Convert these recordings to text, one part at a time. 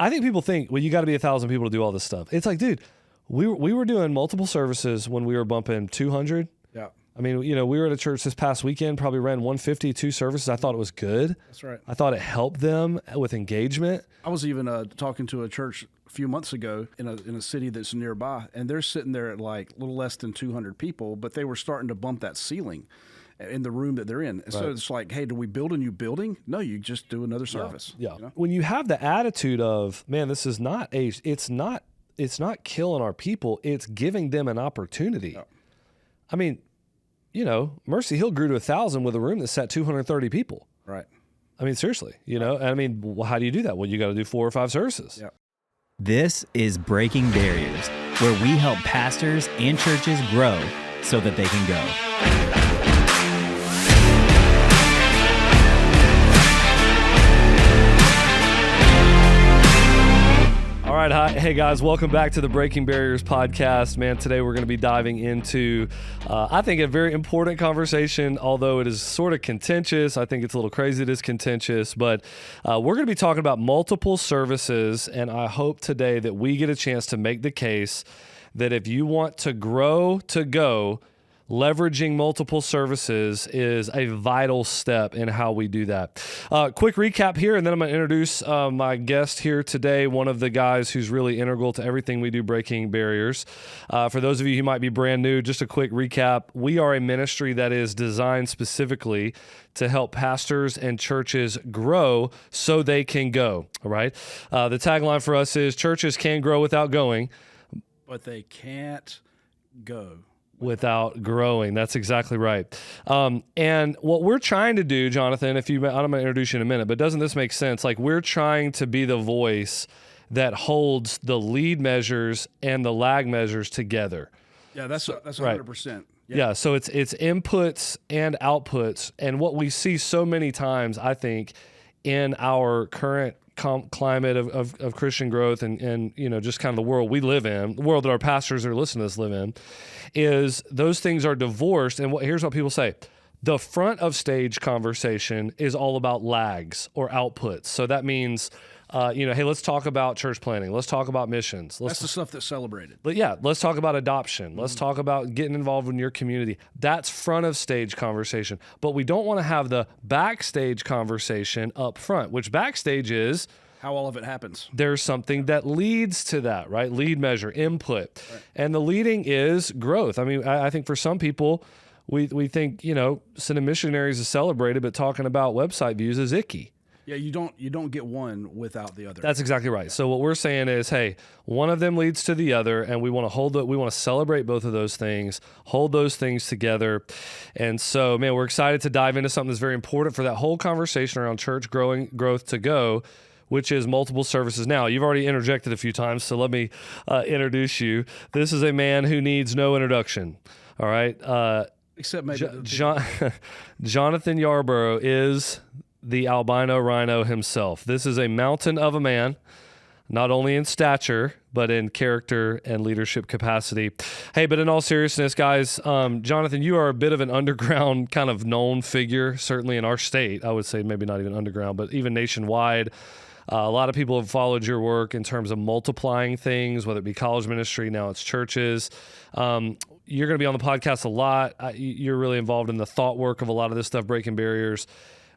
I think people think, well, you got to be 1,000 people to do all this stuff. It's like, dude, we were doing multiple services when we were bumping 200. Yeah. I mean, we were at a church this past weekend, probably ran 150, 2 services. I thought it was good. That's right. I thought it helped them with engagement. I was even talking to a church a few months ago in a city that's nearby, and they're sitting there at like a little less than 200 people, but they were starting to bump that ceiling in the room that they're in. And so it's like, hey, do we build a new building? No, you just do another service. Yeah. When you have the attitude of, man, this is not it's not killing our people, it's giving them an opportunity. Yeah. I mean, Mercy Hill grew to 1,000 with a room that sat 230 people. Right. I mean, seriously, I mean, well, how do you do that? Well, you got to do 4 or 5 services. Yeah. This is Breaking Barriers, where we help pastors and churches grow so that they can go. All right, hi, hey guys, welcome back to the Breaking Barriers podcast. Man, today we're going to be diving into, I think, a very important conversation, although it is sort of contentious. I think it's a little crazy it is contentious, but we're going to be talking about multiple services, and I hope today that we get a chance to make the case that if you want to grow to go, leveraging multiple services is a vital step in how we do that. Quick recap here, and then I'm going to introduce my guest here today, one of the guys who's really integral to everything we do, Breaking Barriers. For those of you who might be brand new, just a quick recap. We are a ministry that is designed specifically to help pastors and churches grow so they can go, all right? The tagline for us is, churches can grow without going, but they can't go without growing. That's exactly right. And what we're trying to do, Jonathan, I'm going to introduce you in a minute, but doesn't this make sense? Like, we're trying to be the voice that holds the lead measures and the lag measures together. Yeah, that's 100%. Right. Yeah, so it's inputs and outputs. And what we see so many times, I think, in our current climate of Christian growth and just kind of the world we live in, the world that our pastors are listening to us live in, is those things are divorced. And here's what people say. The front of stage conversation is all about lags or outputs. So that means, hey, let's talk about church planning. Let's talk about missions. That's the stuff that's celebrated. But yeah, let's talk about adoption. Let's talk about getting involved in your community. That's front of stage conversation. But we don't want to have the backstage conversation up front, which backstage is how all of it happens. There's something that leads to that, right? Lead measure, input. Right. And the leading is growth. I mean, I think for some people, we think, sending missionaries is celebrated, but talking about website views is icky. Yeah, you don't get one without the other. That's exactly right. So what we're saying is, hey, one of them leads to the other, and we want to celebrate both of those things, hold those things together. And so, man, we're excited to dive into something that's very important for that whole conversation around church growth to go, which is multiple services. Now, you've already interjected a few times, so let me introduce you. This is a man who needs no introduction. All right. Except maybe Jonathan Yarboro is the albino rhino himself. This is a mountain of a man, not only in stature, but in character and leadership capacity. Hey, but in all seriousness, guys, Jonathan, you are a bit of an underground kind of known figure, certainly in our state. I would say maybe not even underground, but even nationwide. A lot of people have followed your work in terms of multiplying things, whether it be college ministry, now it's churches. You're going to be on the podcast a lot. You're really involved in the thought work of a lot of this stuff, Breaking Barriers.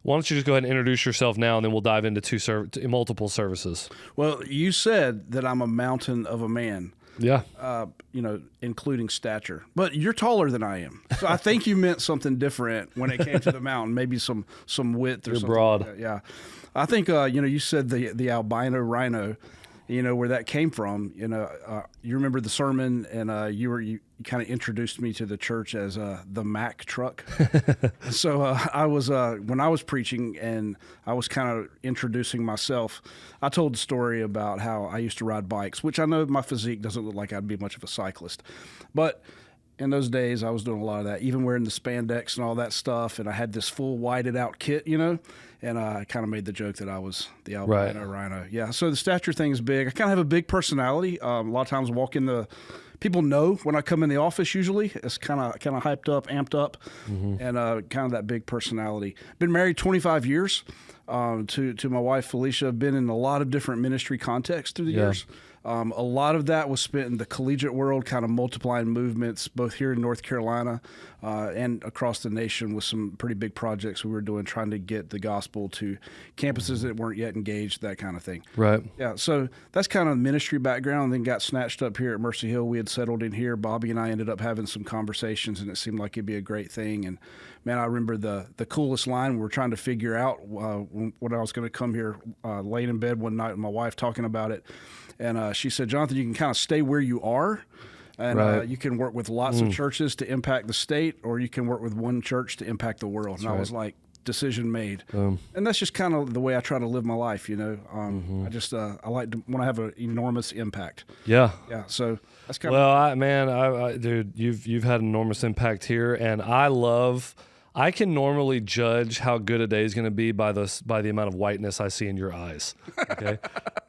Why don't you just go ahead and introduce yourself now, and then we'll dive into multiple services. Well, you said that I'm a mountain of a man. Yeah. Including stature. But you're taller than I am. So I think you meant something different when it came to the mountain, maybe some width or You're something. broad. Like that. Yeah. I think, you said the albino rhino, where that came from. You remember the sermon, and you kind of introduced me to the church as the Mack truck. So I was when I was preaching and I was kind of introducing myself, I told the story about how I used to ride bikes, which I know my physique doesn't look like I'd be much of a cyclist, but in those days I was doing a lot of that, even wearing the spandex and all that stuff, and I had this full whited out kit, and I kind of made the joke that I was the albino rhino. Yeah, so the stature thing is big. I kind of have a big personality. A lot of times walk in the people know when I come in the office. Usually, it's kind of hyped up, amped up, and kind of that big personality. Been married 25 years to my wife Felicia. I've been in a lot of different ministry contexts through the years. A lot of that was spent in the collegiate world, kind of multiplying movements, both here in North Carolina and across the nation, with some pretty big projects we were doing, trying to get the gospel to campuses that weren't yet engaged, that kind of thing. Right. Yeah, so that's kind of ministry background. Then got snatched up here at Mercy Hill. We had settled in here. Bobby and I ended up having some conversations, and it seemed like it'd be a great thing. And man, I remember the coolest line we were trying to figure out when I was going to come here, laying in bed one night with my wife talking about it. And she said, Jonathan, you can kind of stay where you are, and you can work with lots of churches to impact the state, or you can work with one church to impact the world. And I was like, decision made. And that's just kind of the way I try to live my life, you know. I just I like to want to have an enormous impact. Yeah. So that's kind of. Dude, you've had enormous impact here, and I can normally judge how good a day is going to be by the amount of whiteness I see in your eyes. Okay.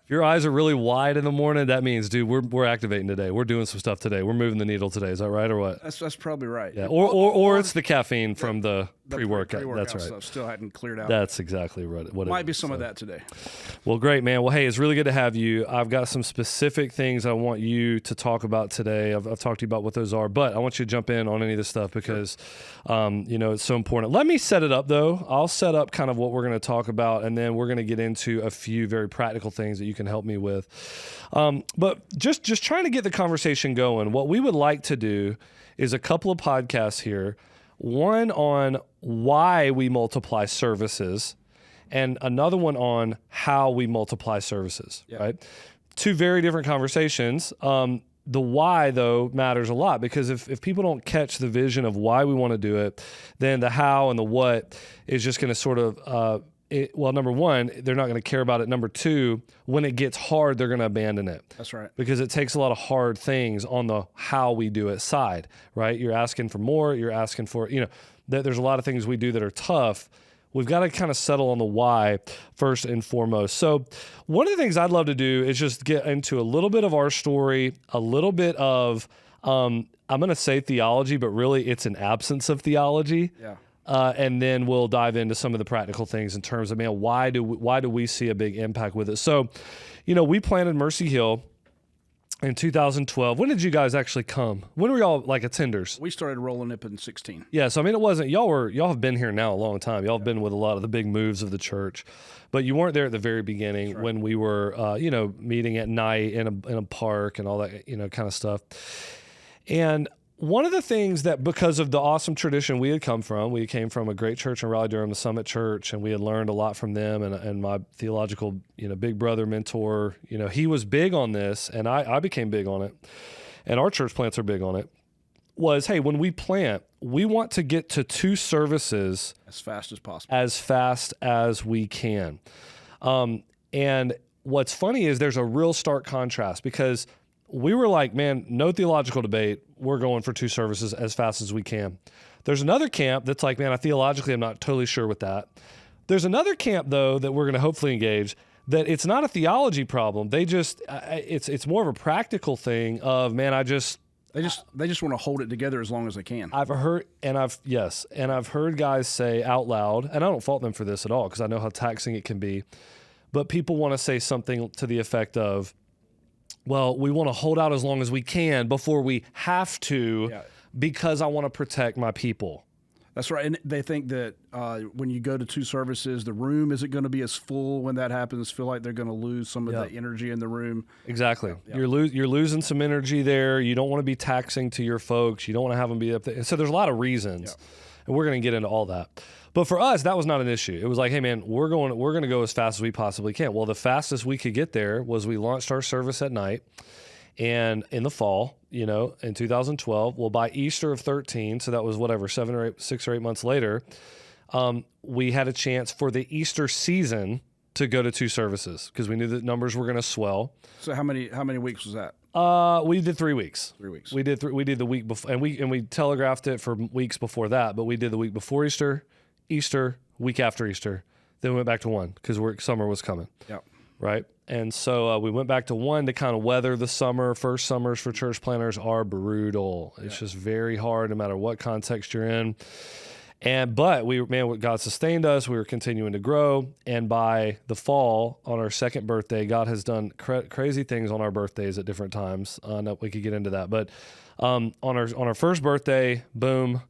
If your eyes are really wide in the morning, that means, dude, we're activating today. We're doing some stuff today. We're moving the needle today. Is that right or what? That's probably right. Yeah. Or it's the caffeine from the pre-workout. That's right. Stuff still hadn't cleared out. That's exactly right. What might be some of that today. Well, great, man. Well, hey, it's really good to have you. I've got some specific things I want you to talk about today. I've talked to you about what those are, but I want you to jump in on any of this stuff because, it's so important. Let me set it up, though. I'll set up kind of what we're going to talk about, and then we're going to get into a few very practical things that you can help me with. But just trying to get the conversation going, what we would like to do is a couple of podcasts here, one on why we multiply services and another one on how we multiply services, right? Two very different conversations. The why, though, matters a lot because if people don't catch the vision of why we want to do it, then the how and the what is just going to sort of, number one, they're not going to care about it. Number two, when it gets hard, they're going to abandon it. That's right. Because it takes a lot of hard things on the how we do it side, right? You're asking for more. You're asking for, there's a lot of things we do that are tough. We've got to kind of settle on the why first and foremost. So one of the things I'd love to do is just get into a little bit of our story, a little bit of, I'm going to say theology, but really it's an absence of theology. Yeah. And then we'll dive into some of the practical things in terms of, man, why do we see a big impact with it? So, we planted Mercy Hill in 2012. When did you guys actually come? When were y'all like attenders? We started rolling up in 16. Yeah, so it wasn't y'all have been here now a long time. Y'all have been with a lot of the big moves of the church, but you weren't there at the very beginning when we were meeting at night in a park and all that kind of stuff. And one of the things that, because of the awesome tradition we came from a great church in Raleigh-Durham, the Summit Church, and we had learned a lot from them. And my theological, big brother mentor, he was big on this, and I became big on it. And our church plants are big on it. Was, hey, when we plant, we want to get to 2 services as fast as possible, as fast as we can. And what's funny is there's a real stark contrast because we were like, man, no theological debate. We're going for 2 services as fast as we can. There's another camp that's like, man, I'm not totally sure with that. There's another camp, though, that we're going to hopefully engage, that it's not a theology problem. They just, it's more of a practical thing of, man, They just want to hold it together as long as they can. I've heard guys say out loud, and I don't fault them for this at all because I know how taxing it can be, but people want to say something to the effect of, well, we want to hold out as long as we can before we have to because I want to protect my people. That's right. And they think that when you go to 2 services, the room isn't going to be as full when that happens. Feel like they're going to lose some of the energy in the room. Exactly. Yeah. You're losing some energy there. You don't want to be taxing to your folks. You don't want to have them be up there. So there's a lot of reasons, and we're going to get into all that. But for us, that was not an issue. It was like, hey, man, we're going to go as fast as we possibly can. Well, the fastest we could get there was we launched our service at night, and in the fall, in 2012, well, by Easter of 13, so that was 6 or 8 months later, we had a chance for the Easter season to go to 2 services because we knew that numbers were going to swell. So how many weeks was that? We did 3 weeks. 3 weeks. We did the week before, and we telegraphed it for weeks before that, but we did the week before Easter, week after Easter, then we went back to 1 because summer was coming. Yeah. Right. And so we went back to one to kind of weather the summer. First summers for church planners are brutal. It's just very hard no matter what context you're in. But God sustained us. We were continuing to grow. And by the fall, on our second birthday, God has done crazy things on our birthdays at different times. We could get into that. But on our first birthday, boom,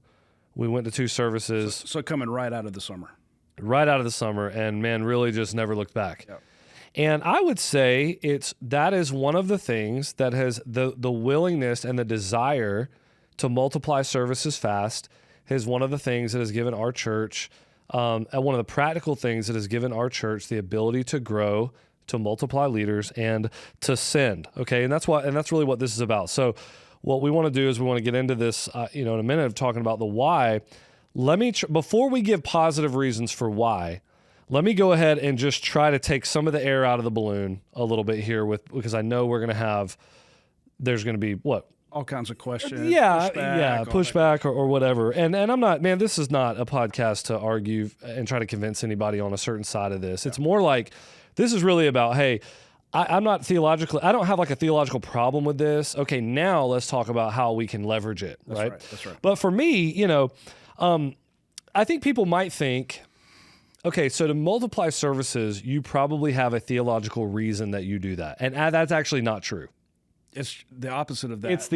we went to 2 services. So coming right out of the summer. Right out of the summer. And man, really just never looked back. Yep. And I would say that is one of the things that has the willingness and the desire to multiply services fast is one of the things that has given our church, and one of the practical things that has given our church the ability to grow, to multiply leaders, and to send. Okay, and that's really what this is about. So, what we want to do is we want to get into this, in a minute of talking about the why. Before we give positive reasons for why, let me go ahead and just try to take some of the air out of the balloon a little bit here because I know there's going to be what. All kinds of questions. Pushback or whatever. And I'm not, man, this is not a podcast to argue and try to convince anybody on a certain side of this. It's more like, this is really about, hey, I'm not theologically, I don't have like a theological problem with this. Okay, now let's talk about how we can leverage it, right? That's right. But for me, I think people might think, okay, so to multiply services, you probably have a theological reason that you do that. And that's actually not true. It's the opposite of that.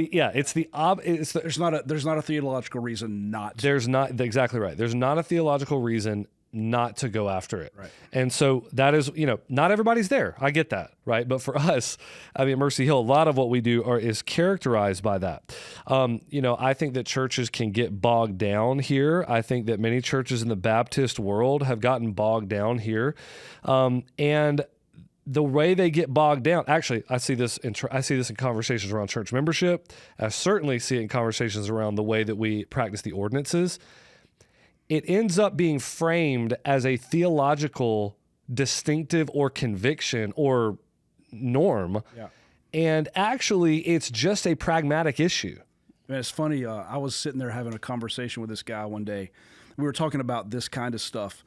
There's not a theological reason not to. There's not, exactly right. There's not a theological reason not to go after it. Right. And so that is, not everybody's there. I get that, right? But for us, at Mercy Hill, a lot of what we do is characterized by that. I think that churches can get bogged down here. I think that many churches in the Baptist world have gotten bogged down here. And the way they get bogged down, actually, I see this in conversations around church membership. I certainly see it in conversations around the way that we practice the ordinances. It ends up being framed as a theological distinctive or conviction or norm. Yeah. And actually, it's just a pragmatic issue. Man, it's funny. I was sitting there having a conversation with this guy one day. We were talking about this kind of stuff.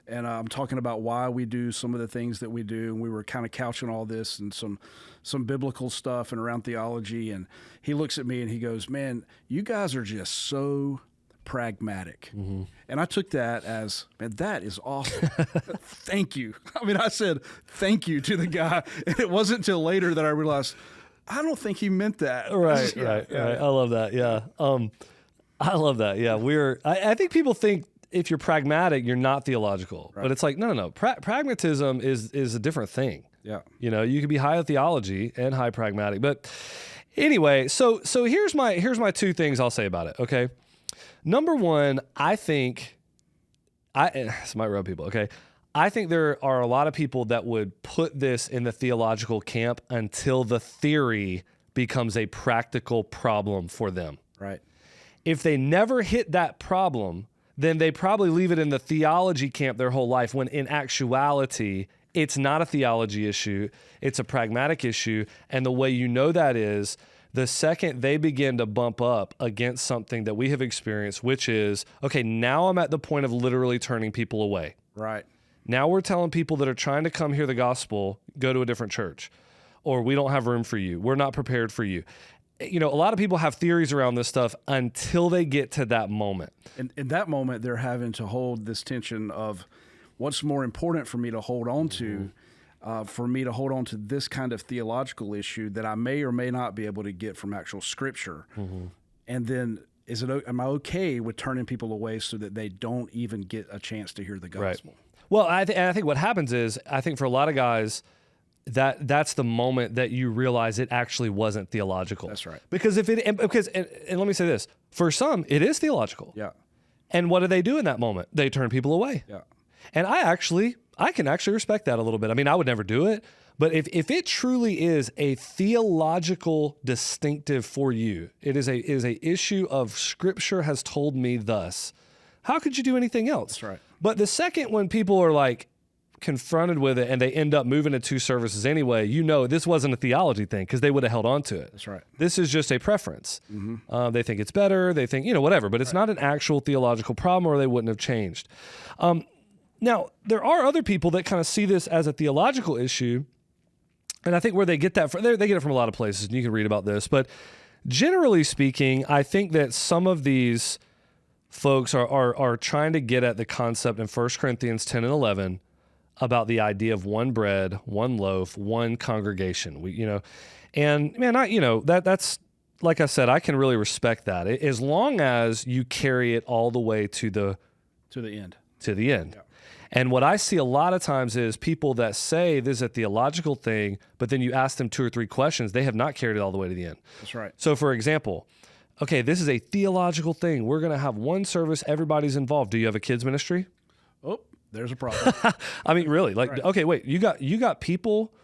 And I'm talking about why we do some of the things that we do. And we were kind of couching all this and some biblical stuff and around theology. And he looks at me and he goes, man, you guys are just so pragmatic. Mm-hmm. And I took that as, man, that is awesome. Thank you. I said thank you to the guy. And it wasn't until later that I realized, I don't think he meant that. Right. I love that. Yeah. I love that. Yeah. I think people think, if you're pragmatic, you're not theological. Right. But it's like, no. Pragmatism is a different thing. Yeah. You can be high theology and high pragmatic. But anyway, so here's my 2 things I'll say about it, okay? Number 1, I think, this might rub people, okay? I think there are a lot of people that would put this in the theological camp until the theory becomes a practical problem for them. Right. If they never hit that problem, then they probably leave it in the theology camp their whole life, when in actuality, it's not a theology issue, it's a pragmatic issue. And the way you know that is the second they begin to bump up against something that we have experienced, which is, okay, now I'm at the point of literally turning people away. Right. Now we're telling people that are trying to come hear the gospel, go to a different church, or we don't have room for you. We're not prepared for you. A lot of people have theories around this stuff until they get to that moment. And in that moment, they're having to hold this tension of what's more important for me to hold on to, for me to hold on to this kind of theological issue that I may or may not be able to get from actual scripture. Mm-hmm. And then am I okay with turning people away so that they don't even get a chance to hear the gospel? Right. Well, I think what happens is, I think for a lot of guys, that's the moment that you realize it actually wasn't theological. That's right. Because and let me say this, for some, it is theological. Yeah. And what do they do in that moment? They turn people away. Yeah. And I can actually respect that a little bit. I would never do it, but if it truly is a theological distinctive for you, it is a issue of Scripture has told me thus. How could you do anything else? That's right. But the second when people are like confronted with it and they end up moving to 2 services anyway, this wasn't a theology thing because they would have held on to it. That's right. This is just a preference. Mm-hmm. They think it's better. They think, whatever, but it's not an actual theological problem, or they wouldn't have changed. Now, there are other people that kind of see this as a theological issue, And I think where they get that from, they get it from a lot of places, and you can read about this. But generally speaking, I think that some of these folks are trying to get at the concept in 1 Corinthians 10 and 11 about the idea of one bread, one loaf, one congregation. And man, that's like I said, I can really respect that as long as you carry it all the way to the end. Yeah. And what I see a lot of times is people that say this is a theological thing, but then you ask them 2 or 3 questions, they have not carried it all the way to the end. That's right. So for example, okay, this is a theological thing. We're going to have one service. Everybody's involved. Do you have a kids ministry? Oh, there's a problem. I mean, really, like, Right. Okay, wait, you got people,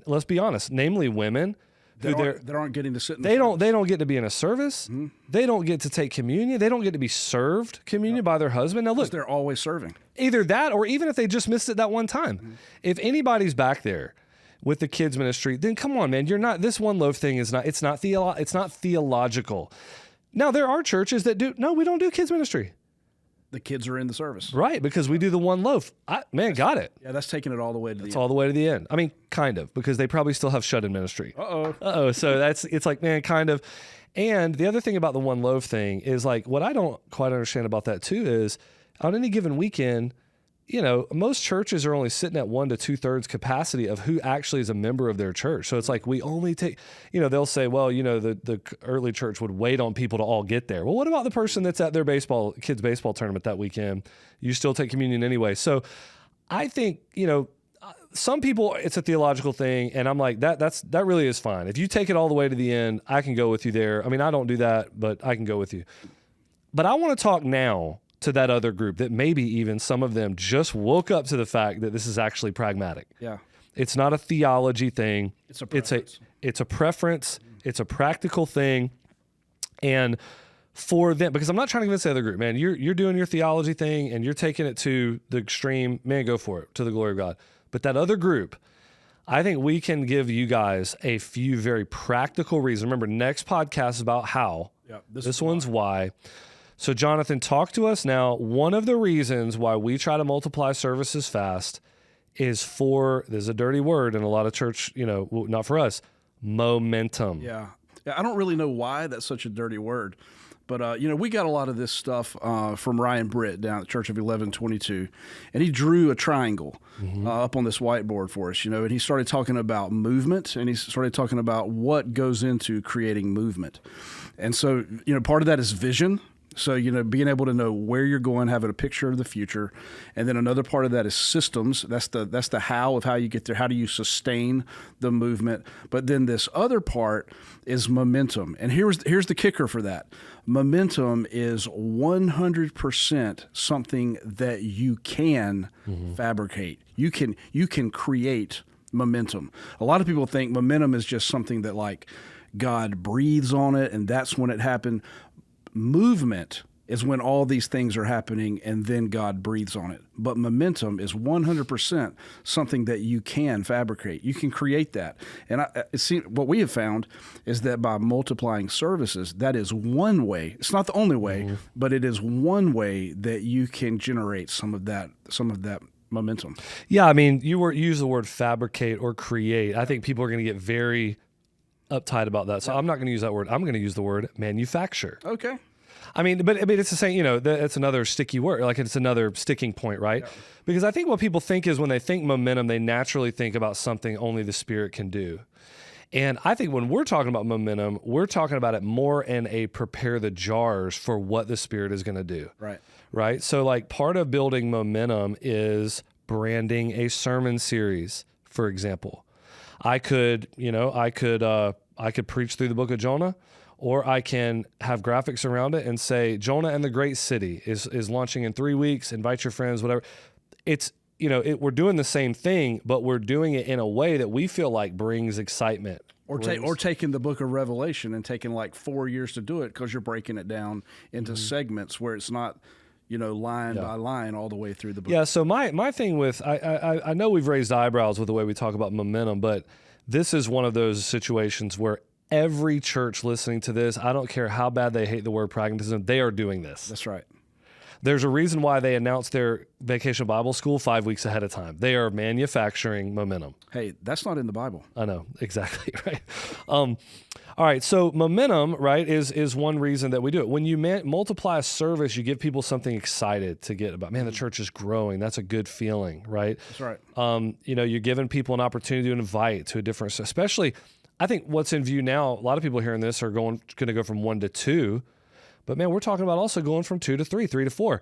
let's be honest, namely women, that aren't getting to sit in the they service. don't get to be in a service. Mm-hmm. They don't get to take communion. They don't get to be served communion by their husband. Now look, They're always serving. either that, or even if they just missed it that one time. Mm-hmm. If anybody's back there with the kids ministry, then come on, man, this one loaf thing is not theological. Now there are churches that we don't do kids ministry. The kids are in the service. Right, because we do the one loaf. Got it. Yeah, that's taking it all the way to the end. It's all the way to the end. I mean, kind of, because they probably still have shut-in ministry. Uh-oh. So it's like, man, kind of. And the other thing about the one loaf thing is, like, what I don't quite understand about that too is on any given weekend, most churches are only sitting at 1 to 2/3 capacity of who actually is a member of their church. So it's like we only take, they'll say, well, the early church would wait on people to all get there. Well, what about the person that's at their kids baseball tournament that weekend? You still take communion anyway. So I think, some people, it's a theological thing, and I'm like, that really is fine. If you take it all the way to the end, I can go with you there. I mean, I don't do that, but I can go with you. But I want to talk now to that other group that maybe even some of them just woke up to the fact that this is actually pragmatic. Yeah. It's not a theology thing. It's a preference. It's a preference. It's a practical thing. And for them, because I'm not trying to convince the other group, man, you're doing your theology thing and you're taking it to the extreme, man, go for it, to the glory of God. But that other group, I think we can give you guys a few very practical reasons. Remember, next podcast is about how. Yeah, this one's why. So, Jonathan, talk to us now. One of the reasons why we try to multiply services fast is there's a dirty word in a lot of church, not for us, momentum. Yeah. I don't really know why that's such a dirty word. But, we got a lot of this stuff from Ryan Britt down at Church of 1122. And he drew a triangle up on this whiteboard for us, and he started talking about movement, and he started talking about what goes into creating movement. And so, part of that is vision. So, being able to know where you're going, having a picture of the future. And then another part of that is systems. That's the how of how you get there. How do you sustain the movement? But then this other part is momentum. And here's the kicker for that. Momentum is 100% something that you can fabricate. You can create momentum. A lot of people think momentum is just something that, like, God breathes on it and that's when it happened. Movement is when all these things are happening and then God breathes on it. But momentum is 100% something that you can fabricate. You can create that. And what we have found is that by multiplying services, that is one way. It's not the only way, but it is one way that you can generate some of that momentum. Yeah, I mean, you use the word fabricate or create. I think people are going to get very uptight about that. So I'm not going to use that word. I'm going to use the word manufacture. Okay. I mean, it's the same, it's another sticky word, like it's another sticking point, right? Yeah. Because I think what people think is when they think momentum, they naturally think about something only the Spirit can do. And I think when we're talking about momentum, we're talking about it more in a prepare the jars for what the Spirit is going to do. Right? So like part of building momentum is branding a sermon series, for example. I could preach through the book of Jonah, or I can have graphics around it and say, Jonah and the Great City is launching in 3 weeks, invite your friends, whatever. It's, we're doing the same thing, but we're doing it in a way that we feel like brings excitement. Or taking the book of Revelation and taking like 4 years to do it because you're breaking it down into segments where it's not, line by line all the way through the book. Yeah, so my thing with, I know we've raised eyebrows with the way we talk about momentum, but this is one of those situations where every church listening to this, I don't care how bad they hate the word pragmatism, they are doing this. That's right. There's a reason why they announced their Vacation Bible School 5 weeks ahead of time. They are manufacturing momentum. Hey, that's not in the Bible. I know, exactly, right? All right, so momentum, right, is one reason that we do it. When you multiply a service, you give people something excited to get about. Man, the church is growing. That's a good feeling, right? That's right. You're giving people an opportunity to invite to a different, especially, I think what's in view now, a lot of people hearing this are going to go from 1 to 2, but man, we're talking about also going from 2 to 3, 3 to 4.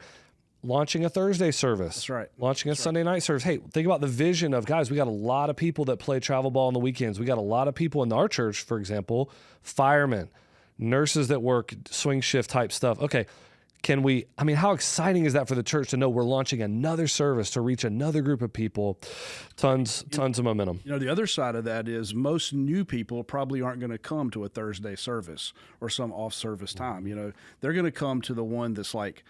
Launching a Thursday service. That's right. Launching a Sunday night service. Hey, think about the vision of, guys, we got a lot of people that play travel ball on the weekends. We got a lot of people in our church, for example, firemen, nurses that work swing shift type stuff. Okay, how exciting is that for the church to know we're launching another service to reach another group of people? Tons of momentum. The other side of that is most new people probably aren't going to come to a Thursday service or some off-service time. They're going to come to the one that's like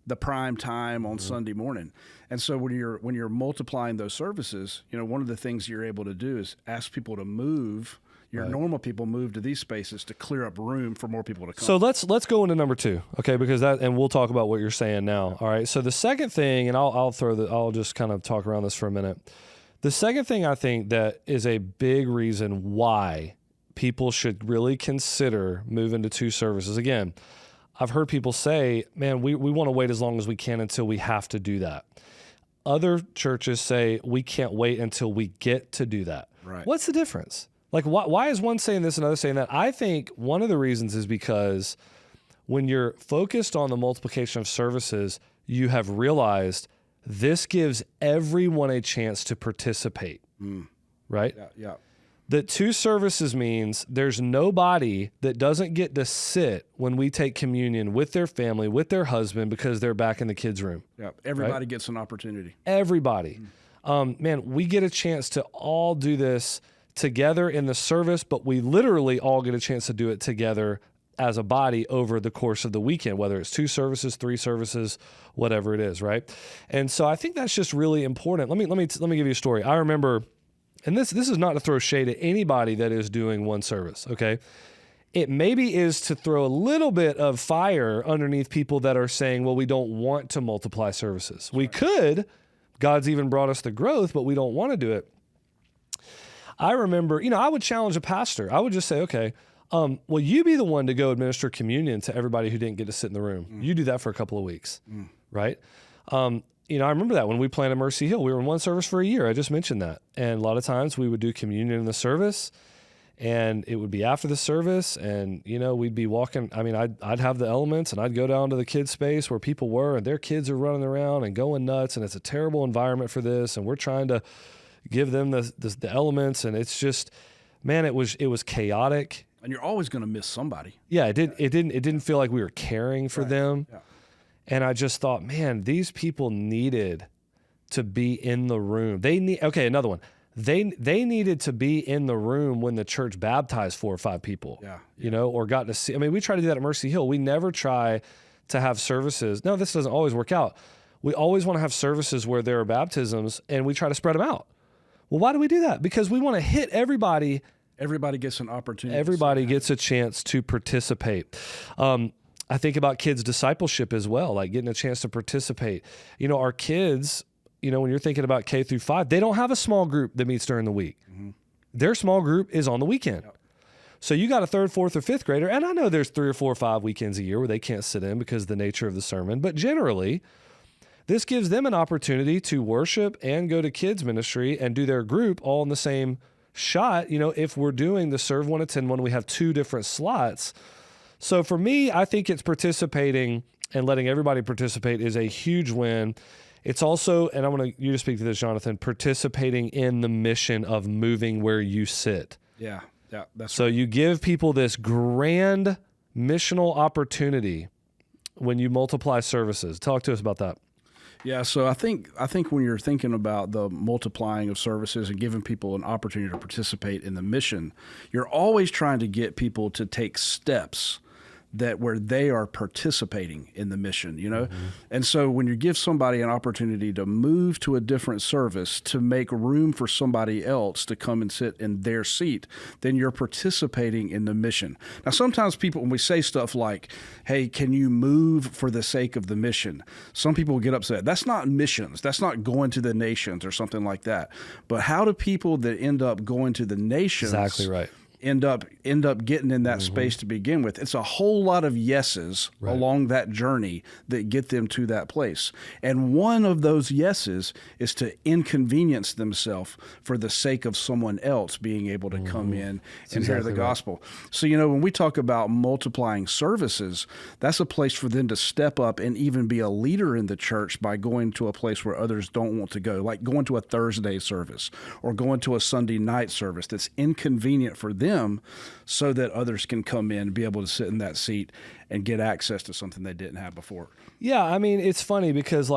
the prime time on Sunday morning. And so when you're multiplying those services, one of the things you're able to do is ask people to move. Your normal people move to these spaces to clear up room for more people to come. So let's go into number 2, okay? Because and we'll talk about what you're saying now. All right. So the second thing, and I'll just kind of talk around this for a minute. The second thing I think that is a big reason why people should really consider moving to 2 services. Again, I've heard people say, man, we want to wait as long as we can until we have to do that. Other churches say we can't wait until we get to do that. Right. What's the difference? Like, why is one saying this and another saying that? I think one of the reasons is because when you're focused on the multiplication of services, you have realized this gives everyone a chance to participate, right? Yeah. That 2 services means there's nobody that doesn't get to sit when we take communion with their family, with their husband, because they're back in the kids' room. Yeah. Everybody gets an opportunity. Everybody. Man, we get a chance to all do this together in the service, but we literally all get a chance to do it together as a body over the course of the weekend, whether it's 2 services, 3 services, whatever it is, right? And so I think that's just really important. Let me give you a story. I remember, and this is not to throw shade at anybody that is doing one service, okay? It maybe is to throw a little bit of fire underneath people that are saying, well, we don't want to multiply services. We could. God's even brought us the growth, but we don't want to do it. I remember, I would challenge a pastor. I would just say, okay, well, you be the one to go administer communion to everybody who didn't get to sit in the room. You do that for a couple of weeks, right? I remember that when we planted Mercy Hill, we were in one service for a year. I just mentioned that. And a lot of times we would do communion in the service, and it would be after the service, and, we'd be walking. I mean, I'd have the elements, and I'd go down to the kids' space where people were, and their kids are running around and going nuts, and it's a terrible environment for this, and we're trying to give them the elements, and it's just, man, it was chaotic. And you're always going to miss somebody. Yeah, it didn't feel like we were caring for them. Yeah. And I just thought, man, these people needed to be in the room. Another one. They needed to be in the room when the church baptized 4 or 5 people. Yeah. Or got to see. I mean, we try to do that at Mercy Hill. We never try to have services. No, this doesn't always work out. We always want to have services where there are baptisms, and we try to spread them out. Well, why do we do that? Because we want to hit everybody. Everybody gets an opportunity. Everybody gets a chance to participate. I think about kids' discipleship as well, like getting a chance to participate. Our kids, when you're thinking about K through 5, they don't have a small group that meets during the week. Their small group is on the weekend. Yep. So you got a 3rd, 4th, or 5th grader, and I know there's 3 or 4 or 5 weekends a year where they can't sit in because of the nature of the sermon, but generally, this gives them an opportunity to worship and go to kids ministry and do their group all in the same shot. If we're doing the serve 1, attend 1, we have 2 different slots. So for me, I think it's participating and letting everybody participate is a huge win. It's also, and I want you to speak to this, Jonathan, participating in the mission of moving where you sit. Yeah. That's so you give people this grand missional opportunity when you multiply services. Talk to us about that. Yeah, so I think when you're thinking about the multiplying of services and giving people an opportunity to participate in the mission, you're always trying to get people to take steps that where they are participating in the mission, And so when you give somebody an opportunity to move to a different service to make room for somebody else to come and sit in their seat, then you're participating in the mission. Now, sometimes people, when we say stuff like, hey, can you move for the sake of the mission? Some people get upset. That's not missions. That's not going to the nations or something like that. But how do people that end up going to the nations Exactly right. end up getting in that space to begin with? It's a whole lot of yeses along that journey that get them to that place. And one of those yeses is to inconvenience themselves for the sake of someone else being able to come in and hear the gospel. So, when we talk about multiplying services, that's a place for them to step up and even be a leader in the church by going to a place where others don't want to go, like going to a Thursday service or going to a Sunday night service that's inconvenient for them, so that others can come in and be able to sit in that seat and get access to something they didn't have before. Yeah, I mean, it's funny because,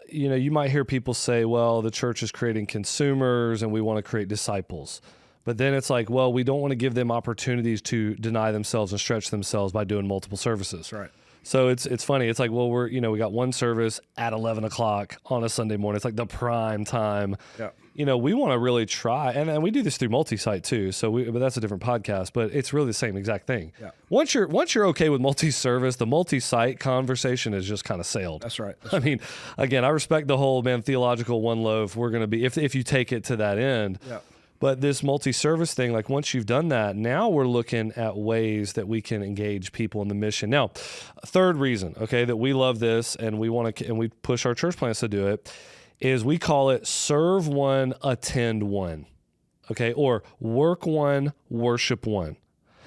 you might hear people say, well, the church is creating consumers and we want to create disciples. But then it's like, well, we don't want to give them opportunities to deny themselves and stretch themselves by doing multiple services. That's right. So it's funny. It's like, well, we got one service at 11 o'clock on a Sunday morning. It's like the prime time. Yeah. We want to really try, and we do this through multi-site too. But that's a different podcast. But it's really the same exact thing. Yeah. Once you're okay with multi-service, the multi-site conversation is just kind of sailed. That's right. I mean, again, I respect the whole theological one loaf. We're going to be if you take it to that end. Yeah. But this multi-service thing, like once you've done that, now we're looking at ways that we can engage people in the mission. Now, third reason, that we love this and we want to, and we push our church plants to do it, is we call it serve one, attend one, or work one, worship one.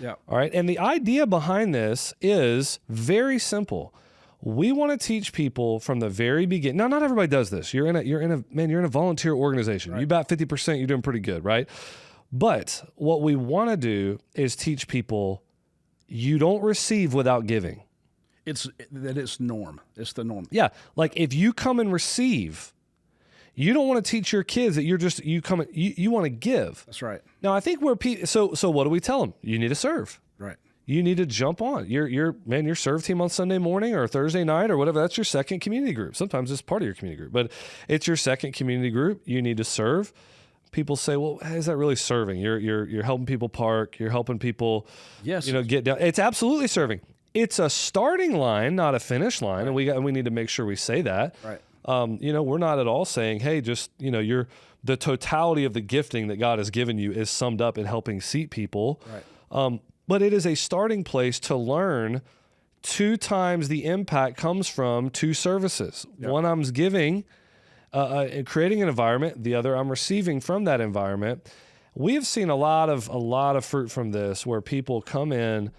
Yeah. All right. And the idea behind this is very simple. We want to teach people from the very beginning. Now, not everybody does this. You're in a volunteer organization. Right. You bat 50%, you're doing pretty good, right? But what we want to do is teach people you don't receive without giving. It's norm. It's the norm. Yeah. Like if you come and receive, you don't want to teach your kids that you want to give. That's right. Now, I think so what do we tell them? You need to serve. Right. You need to jump on your serve team on Sunday morning or Thursday night or whatever. That's your second community group. Sometimes it's part of your community group, but it's your second community group. You need to serve. People say, well, is that really serving? You're helping people park. You're helping people, get down. It's absolutely serving. It's a starting line, not a finish line. Right. And we need to make sure we say that. Right. We're not at all saying, hey, just, the totality of the gifting that God has given you is summed up in helping seat people. Right. But it is a starting place to learn 2 times the impact comes from 2 services. Yep. One, I'm giving, creating an environment. The other, I'm receiving from that environment. We have seen a lot of fruit from this where people come in.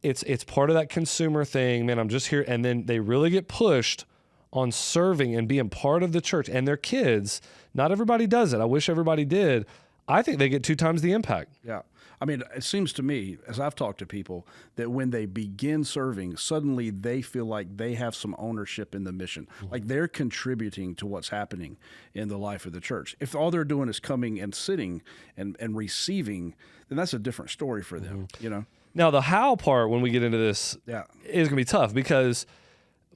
It's part of that consumer thing. Man, I'm just here. And then they really get pushed on serving and being part of the church and their kids. Not everybody does it. I wish everybody did. I think they get 2 times the impact. Yeah. I mean, it seems to me, as I've talked to people, that when they begin serving, suddenly they feel like they have some ownership in the mission. Mm-hmm. Like they're contributing to what's happening in the life of the church. If all they're doing is coming and sitting and receiving, then that's a different story for them, Now, the how part, when we get into this, is going to be tough because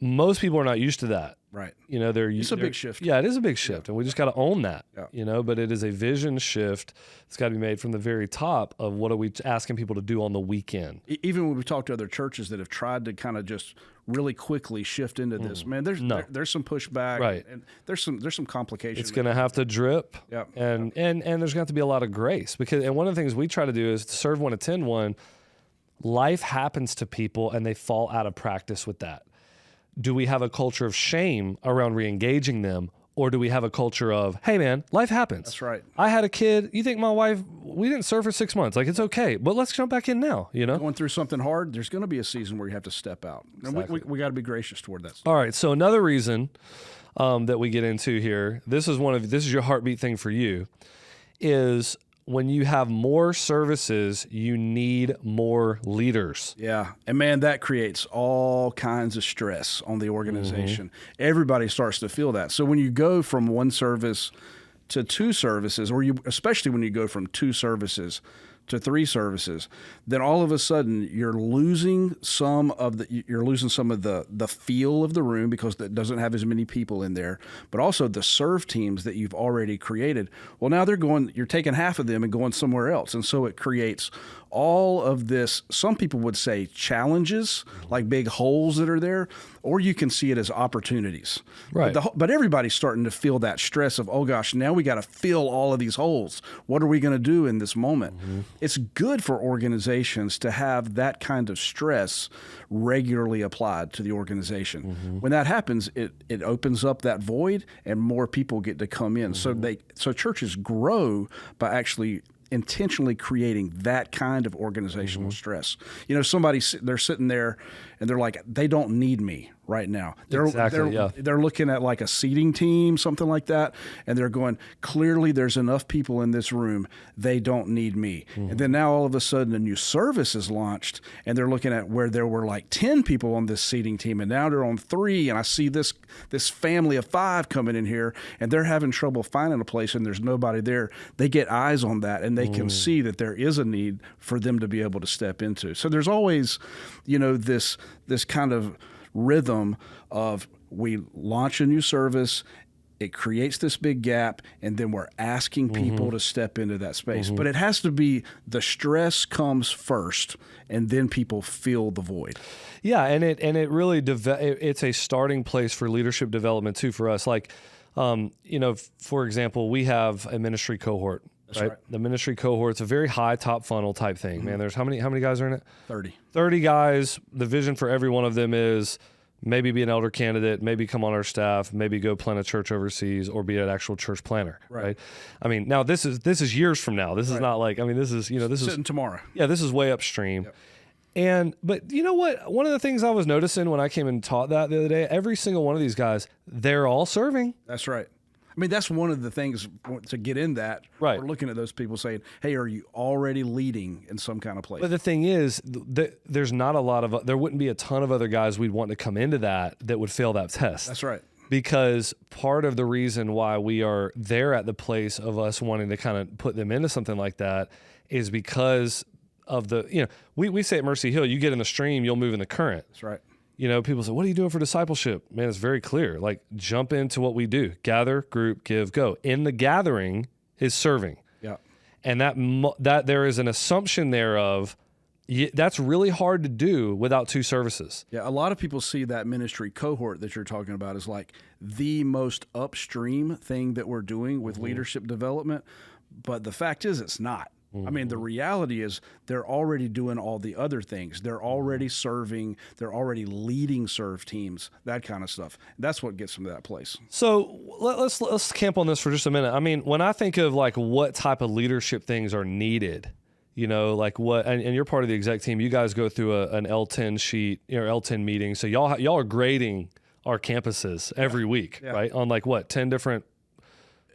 most people are not used to that. Right. It's a big shift. Yeah, it is a big shift, and we just got to own that. Yeah. But it is a vision shift. It's got to be made from the very top of what are we asking people to do on the weekend. Even when we talk to other churches that have tried to kind of just really quickly shift into this, man, there's some pushback, right? And there's some complications. It's going to have to drip, yeah. And there's going to have to be a lot of grace and one of the things we try to do is to serve one, attend one. Life happens to people, and they fall out of practice with that. Do we have a culture of shame around re-engaging them, or do we have a culture of, hey man, life happens? That's right. I had a kid. You think my wife, we didn't serve for 6 months. Like, it's okay, but let's jump back in now, Going through something hard, there's going to be a season where you have to step out. Exactly. And we got to be gracious toward that. All right, so another reason that we get into here, this is your heartbeat thing for you, is when you have more services, you need more leaders. Yeah. And man, that creates all kinds of stress on the organization. Mm-hmm. Everybody starts to feel that. So when you go from one service to 2 services, especially when you go from 2 services to 3 services, then all of a sudden you're losing some of the feel of the room because it doesn't have as many people in there, but also the serve teams that you've already created. Well, now you're taking half of them and going somewhere else. And so it creates all of this, some people would say challenges, like big holes that are there, or you can see it as opportunities. Right. But everybody's starting to feel that stress of, oh gosh, now we got to fill all of these holes. What are we going to do in this moment? It's good for organizations to have that kind of stress regularly applied to the organization. When that happens, it opens up that void and more people get to come in. So churches grow by actually intentionally creating that kind of organizational stress. You know, they're sitting there and they're like, they don't need me right now. They're looking at like a seating team, something like that, and they're going, clearly there's enough people in this room, they don't need me. And then now all of a sudden a new service is launched and they're looking at where there were like 10 people on this seating team and now they're on 3, and I see this family of 5 coming in here and they're having trouble finding a place and there's nobody there. They get eyes on that and they can see that there is a need for them to be able to step into. So there's always, you know, this kind of rhythm of we launch a new service, it creates this big gap, and then we're asking people to step into that space. But it has to be the stress comes first, and then people feel the void. Yeah, and it really it's a starting place for leadership development too for us. Like, you know, for example, we have a ministry cohort. Right? The ministry cohort's a very high top funnel type thing, man. There's how many guys are in it? 30 guys. The vision for every one of them is maybe be an elder candidate, maybe come on our staff, maybe go plant a church overseas, or be an actual church planner. Right. I mean, now this is years from now. This is not like, I mean, this is sitting tomorrow. Yeah, this is way upstream. Yep. But you know what? One of the things I was noticing when I came and taught that the other day, every single one of these guys, they're all serving. That's right. I mean, that's one of the things to get in that. Right. We're looking at those people saying, hey, are you already leading in some kind of place? But the thing is, there's not a lot of, there wouldn't be a ton of other guys we'd want to come into that would fail that test. That's right. Because part of the reason why we are there at the place of us wanting to kind of put them into something like that is because of the, you know, we say at Mercy Hill, you get in the stream, you'll move in the current. That's right. You know, people say, what are you doing for discipleship? Man, it's very clear. Like, jump into what we do. Gather, group, give, go. In the gathering is serving. Yeah. And that there is an assumption there of, that's really hard to do without 2 services. Yeah, a lot of people see that ministry cohort that you're talking about as like the most upstream thing that we're doing with leadership development. But the fact is, it's not. I mean, the reality is they're already doing all the other things. They're already serving. They're already leading serve teams, that kind of stuff. That's what gets them to that place. So let's camp on this for just a minute. I mean, when I think of like what type of leadership things are needed, you know, like what, and you're part of the exec team, you guys go through an L10 sheet, or L10 meeting. So y'all are grading our campuses every week, right? On like what, 10 different.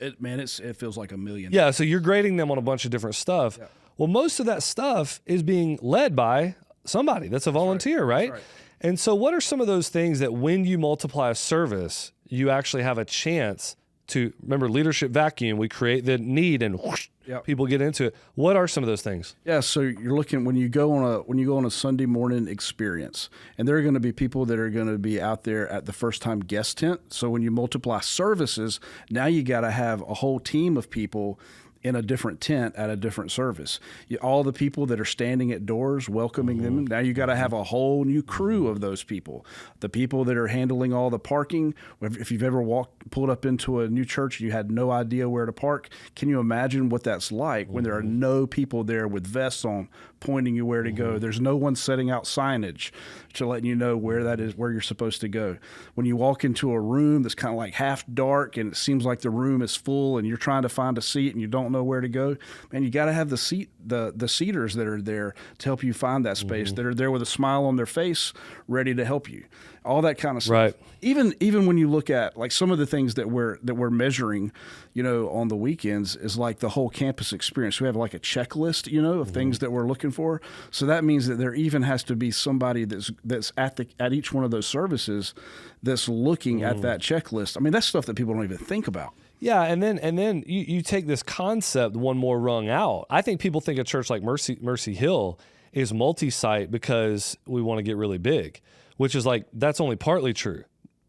It feels like a million. Yeah, so you're grading them on a bunch of different stuff. Yeah. Well, most of that stuff is being led by somebody that's a volunteer, right? That's right. And so what are some of those things that when you multiply a service, you actually have a chance to, remember, leadership vacuum, we create the need and whoosh, people get into it. What are some of those things? Yeah, so you're looking when you go on a Sunday morning experience, and there are going to be people that are going to be out there at the first time guest tent. So when you multiply services, now you got to have a whole team of people in a different tent at a different service. All the people that are standing at doors welcoming them, now you got to have a whole new crew of those people. The people that are handling all the parking. If you've ever pulled up into a new church and you had no idea where to park, can you imagine what that's like when there are no people there with vests on pointing you where to go? There's no one setting out signage to letting you know where that is, where you're supposed to go. When you walk into a room that's kind of like half dark and it seems like the room is full and you're trying to find a seat and you don't know where to go, man, you got to have the seaters that are there to help you find that space, that are there with a smile on their face, ready to help you. All that kind of stuff. Right. Even when you look at like some of the things that we're measuring, you know, on the weekends is like the whole campus experience. We have like a checklist, you know, of things that we're looking for. So that means that there even has to be somebody that's at each one of those services that's looking at that checklist. I mean, that's stuff that people don't even think about. Yeah, and then you take this concept one more rung out. I think people think a church like Mercy Hill is multi-site because we want to get really big, which is like, that's only partly true.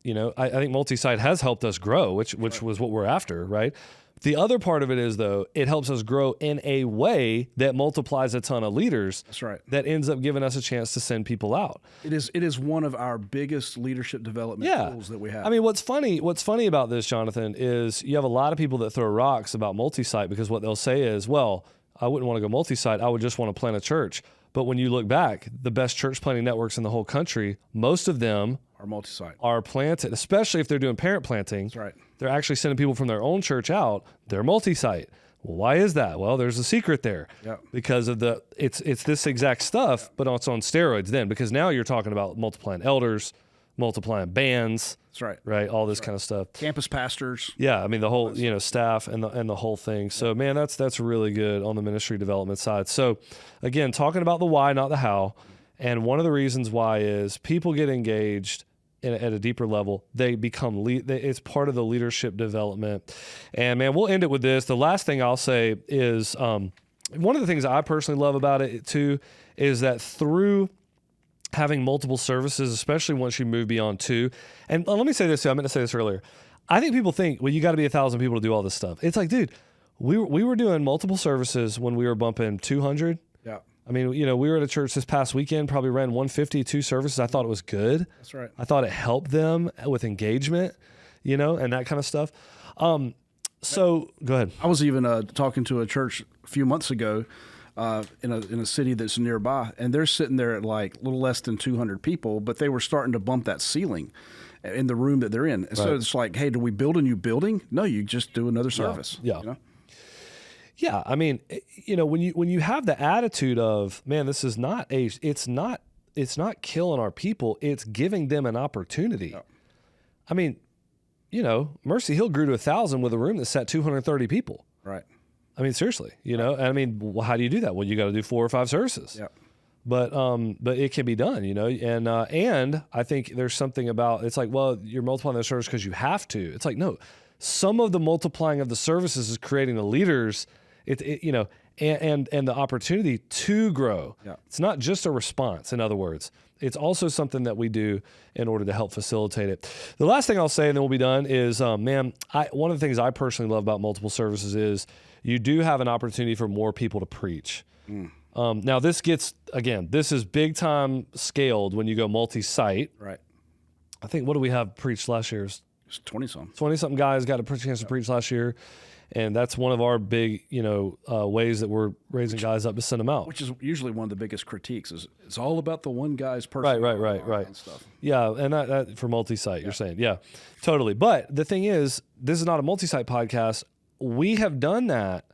I think multi-site has helped us grow, which was what we're after, right? The other part of it is, though, it helps us grow in a way that multiplies a ton of leaders. That's right. That ends up giving us a chance to send people out. It is one of our biggest leadership development tools that we have. I mean, what's funny about this, Jonathan, is you have a lot of people that throw rocks about multi-site because what they'll say is, well, I wouldn't want to go multi-site. I would just want to plant a church. But when you look back, the best church planting networks in the whole country, most of them are multi-site, are planted, especially if they're doing parent planting. That's right. They're actually sending people from their own church out. They're multi-site. Well, why is that? Well, there's a secret there. Yep. Because of it's this exact stuff, but it's on steroids then, because now you're talking about multiplying elders, multiplying bands. That's right. Right. All this kind of stuff. Campus pastors. Yeah. I mean, the whole, staff and the whole thing. So, man, that's really good on the ministry development side. So, again, talking about the why, not the how. And one of the reasons why is people get engaged at a deeper level. They become it's part of the leadership development. And, man, we'll end it with this. The last thing I'll say is one of the things I personally love about it, too, is that through having multiple services, especially once you move beyond 2. And let me say this too. I meant to say this earlier. I think people think, well, you got to be 1,000 people to do all this stuff. It's like, dude, we were doing multiple services when we were bumping 200. Yeah. I mean, we were at a church this past weekend, probably ran 152 services. I thought it was good. That's right. I thought it helped them with engagement, and that kind of stuff. So go ahead. I was even talking to a church a few months ago in a city that's nearby, and they're sitting there at like a little less than 200 people, but they were starting to bump that ceiling in the room that they're in. And so it's like, hey, do we build a new building? No, you just do another service. Yeah. Yeah, I mean, when you have the attitude of, man, this is it's not killing our people, it's giving them an opportunity. Yeah. I mean, Mercy Hill grew to 1,000 with a room that sat 230 people. Right. I mean, seriously, I mean, well, how do you do that? Well, you got to do 4 or 5 services. Yeah. But it can be done, and I think there's something about, it's like, well, you're multiplying those services because you have to. It's like, no, some of the multiplying of the services is creating the leaders, and the opportunity to grow. Yeah. It's not just a response, in other words. It's also something that we do in order to help facilitate it. The last thing I'll say, and then we'll be done, is, one of the things I personally love about multiple services is you do have an opportunity for more people to preach. Mm. Now, this is big time scaled when you go multi-site. Right. I think, what do we have preached last year? It's 20-something. 20-something guys got a chance to preach last year. And that's one of our big, ways that we're raising guys up to send them out. Which is usually one of the biggest critiques is it's all about the one guy's person. Right. And stuff. Yeah, and that for multi-site, you're saying. Yeah, totally. But the thing is, this is not a multi-site podcast. We have done that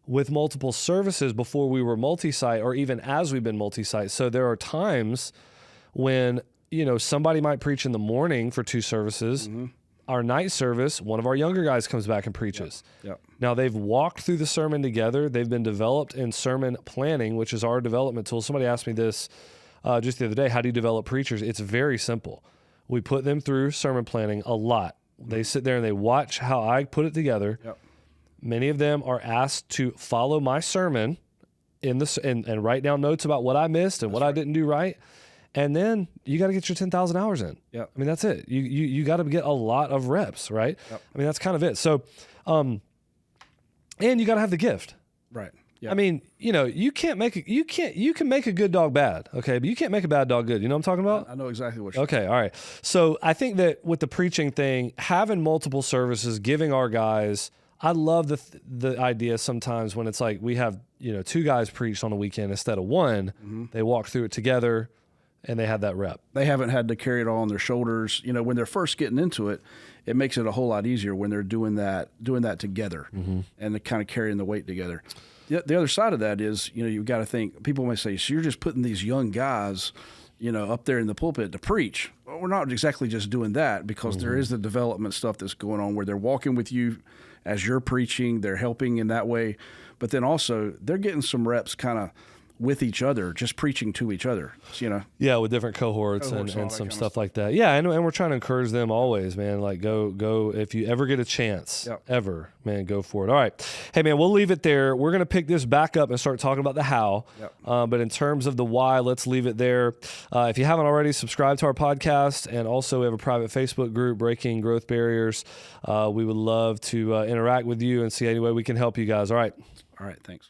with multiple services before we were multi-site, or even as we've been multi-site. So there are times when, somebody might preach in the morning for 2 services. Mm-hmm. Our night service, one of our younger guys comes back and preaches. Yep. Now, they've walked through the sermon together. They've been developed in sermon planning, which is our development tool. Somebody asked me this just the other day, how do you develop preachers? It's very simple. We put them through sermon planning a lot. They sit there and they watch how I put it together. Yep. Many of them are asked to follow my sermon and write down notes about what I missed and what I didn't do right. And then you got to get your 10,000 hours in. Yeah. I mean, that's it. You got to get a lot of reps, right? Yep. I mean, that's kind of it. So, and you got to have the gift. Right. Yep. I mean, you can make a good dog bad, okay? But you can't make a bad dog good. You know what I'm talking about? I know exactly what you're Okay, all right. So I think that with the preaching thing, having multiple services, giving our guys, I love the idea sometimes when it's like we have, 2 guys preached on a weekend instead of 1. Mm-hmm. They walk through it together. And they have that rep. They haven't had to carry it all on their shoulders. When they're first getting into it, it makes it a whole lot easier when they're doing that together, mm-hmm. and they're kind of carrying the weight together. The other side of that is, you've got to think, people may say, so you're just putting these young guys, up there in the pulpit to preach. Well, we're not exactly just doing that, because mm-hmm. there is the development stuff that's going on where they're walking with you as you're preaching. They're helping in that way. But then also they're getting some reps kind of with each other, just preaching to each other, Yeah, with different cohorts and all and that some kind of stuff like that. Yeah, and we're trying to encourage them always, man. Like go if you ever get a chance, Yep. ever, man, go for it. All right. Hey, man, we'll leave it there. We're going to pick this back up and start talking about the how. Yep. But in terms of the why, let's leave it there. If you haven't already, subscribe to our podcast. And also we have a private Facebook group, Breaking Growth Barriers. We would love to interact with you and see any way we can help you guys. All right. All right, thanks.